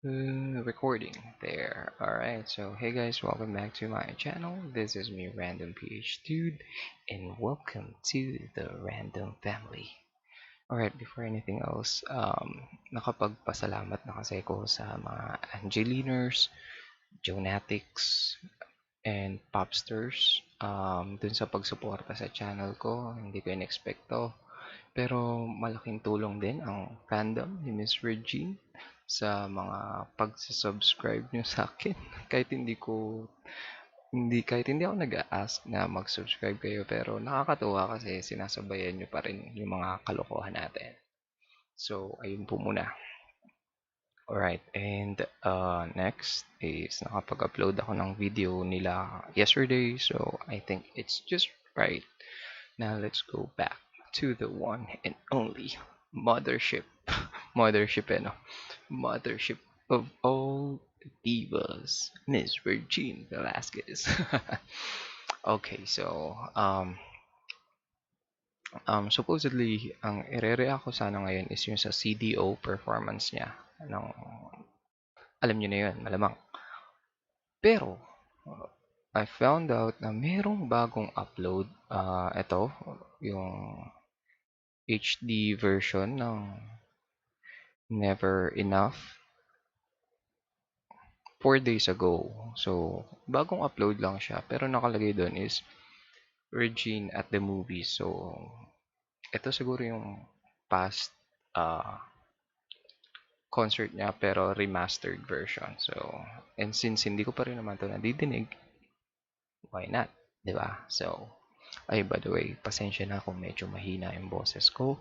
Recording there. Alright, so hey guys, welcome back to my channel. This is me, Random PH Dude, and welcome to the Random Family. Alright, before anything else, nakapagpasalamat na kasi ko sa mga Angeliners, Jonatics, and Popsters dun sa pagsuporta sa channel ko. Hindi ko in-expect to. Pero malaking tulong din ang fandom ni Miss Regine sa mga pagsa-subscribe nyo sa akin. Kahit hindi ako nag-a-ask na mag-subscribe kayo, pero nakakatuwa kasi sinasabayan nyo pa rin yung mga kalokohan natin. So, ayun po muna. Alright, and next is nakapag-upload ako ng video nila yesterday, so I think it's just right. Now let's go back to the one and only mothership. Mothership, no? Mothership of all divas, Miss Regine Velasquez. Okay, so supposedly ang ire-react ko sana ngayon is yung sa CDO performance niya. Alam niyo na yun, malamang. Pero I found out na merong bagong upload. Ito, yung HD version ng Never Enough 4 days ago. So, bagong upload lang siya. Pero nakalagay doon is Regine at the Movies. So, ito siguro yung past concert niya pero remastered version. So, and since hindi ko pa rin naman ito nadidinig, why not? Diba? So, ay by the way, pasensya na kung medyo mahina yung boses ko.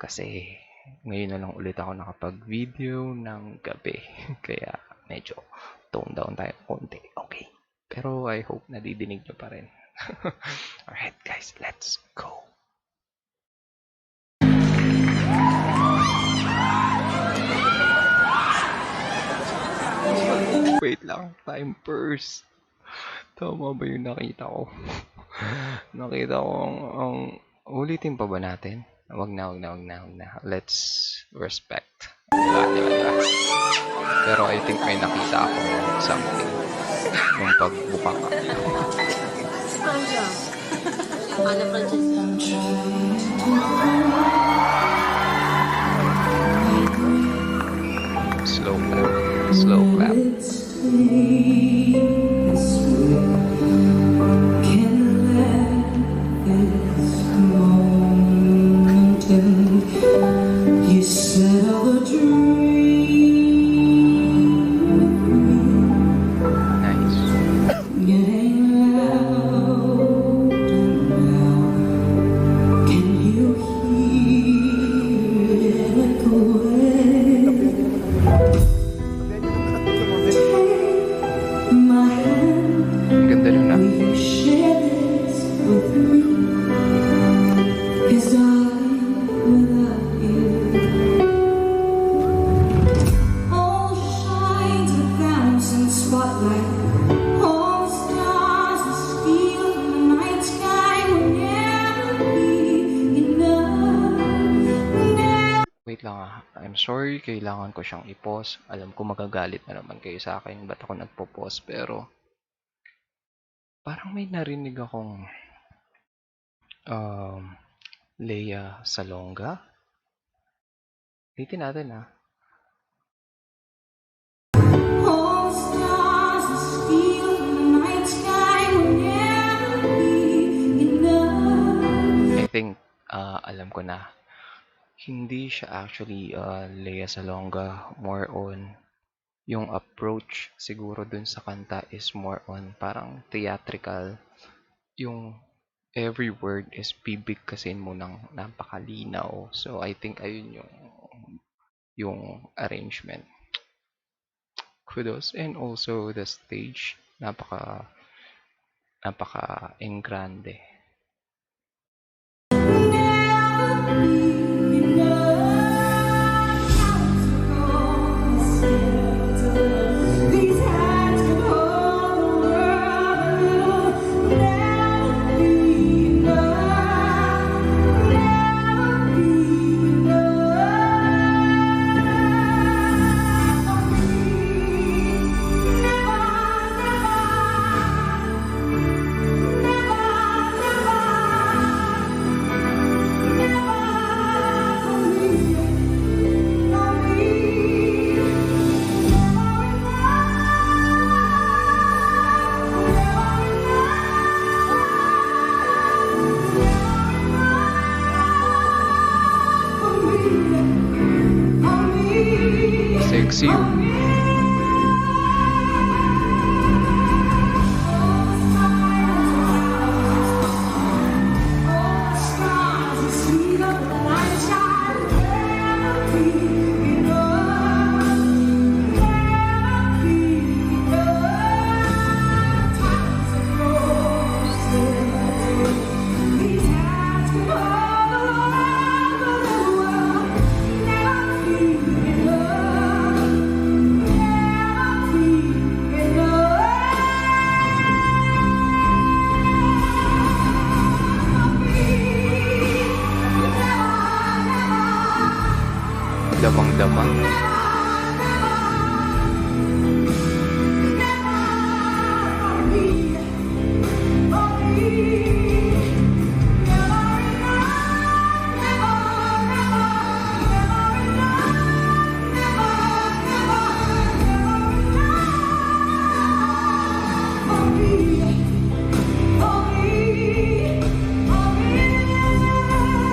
Kasi ngayon na lang ulit ako nakapag-video ng gabi. Kaya medyo tone down tayo konti. Okay. Pero I hope nadidinig nyo pa rin. Alright guys, let's go. Wait lang, time first. Tama ba yung nakita ko? Nakita ko ang ulitin pa ba natin? Wag na. Let's respect. Diba? Pero I think may nakita ako something nung pagbuka ka. Slow clap. Wait lang I'm sorry, kailangan ko siyang i-pause. Alam ko magagalit na naman kayo sa akin, ba't ako nagpo-pause, pero parang may narinig akong Lea Salonga. Ulitin natin I think alam ko na. Hindi siya actually Lea Salonga, more on yung approach siguro dun sa kanta is more on parang theatrical. Yung every word is bibig kasi mo ng napakalinaw. So I think ayun yung arrangement. Kudos. And also the stage, napaka en grande. fix you. Damang-damang.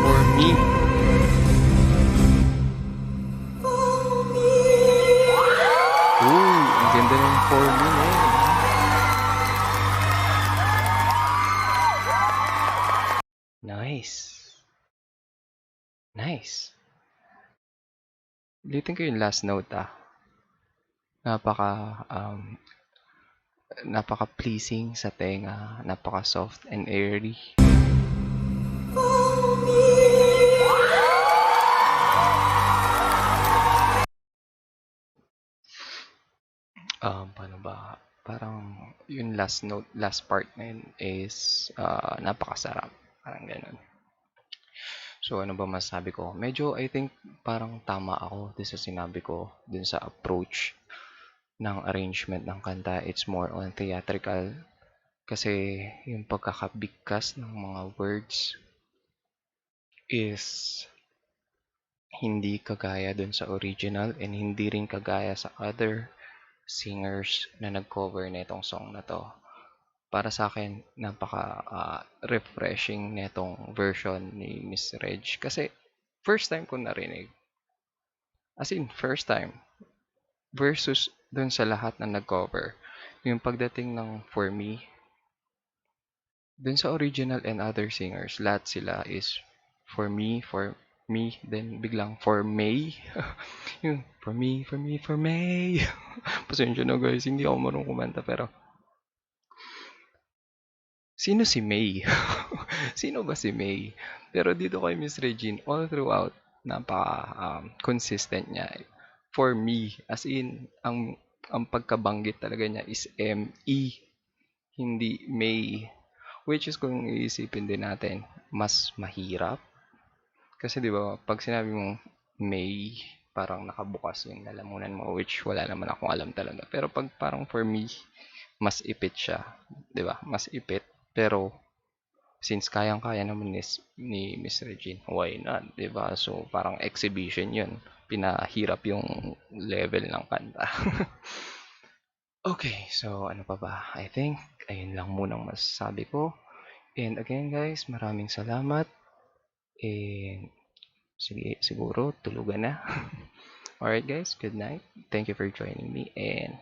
For me. Ooh, ang ganda ng for me eh. Nice. Nice. Ulitin ko yung last note ah. Napaka napaka-pleasing sa tenga, napaka-soft and airy. Paano ba? Parang yung last note, last part na yun is napakasarap. Parang ganun. So ano ba masabi ko? Medyo I think parang tama ako dun sa sinabi ko dun sa approach ng arrangement ng kanta. It's more on theatrical kasi yung pagkakabigkas ng mga words is hindi kagaya dun sa original and hindi rin kagaya sa other singers na nag-cover nitong song na to. Para sa akin, napaka-refreshing nitong version ni Miss Reg. Kasi first time ko narinig. As in, first time. Versus dun sa lahat na nag-cover. Yung pagdating ng For Me, dun sa original and other singers, lahat sila is for me, then biglang for May. Yung for May. Pasensya na guys, hindi ako marunong kumanta pero sino si May? Sino ba si May? Pero dito kay Miss Regine, all throughout, napaka consistent niya. For me, as in, ang pagkabanggit talaga niya is M-E, hindi May. Which is kung iisipin din natin, mas mahirap. Kasi di ba, pag sinabi mong May, parang nakabukas yung lalamunan mo, which wala naman akong alam talaga. Pero pag parang for me, mas ipit siya. Di ba? Mas ipit. Pero since kayang-kaya naman ni Miss Regine, why not, 'di ba? So parang exhibition 'yun. Pinahirap yung level ng kanta. Okay, so ano pa ba? I think ayun lang munang masasabi ko. And again guys, maraming salamat. And sige, siguro tulugan na. Alright guys, good night. Thank you for joining me and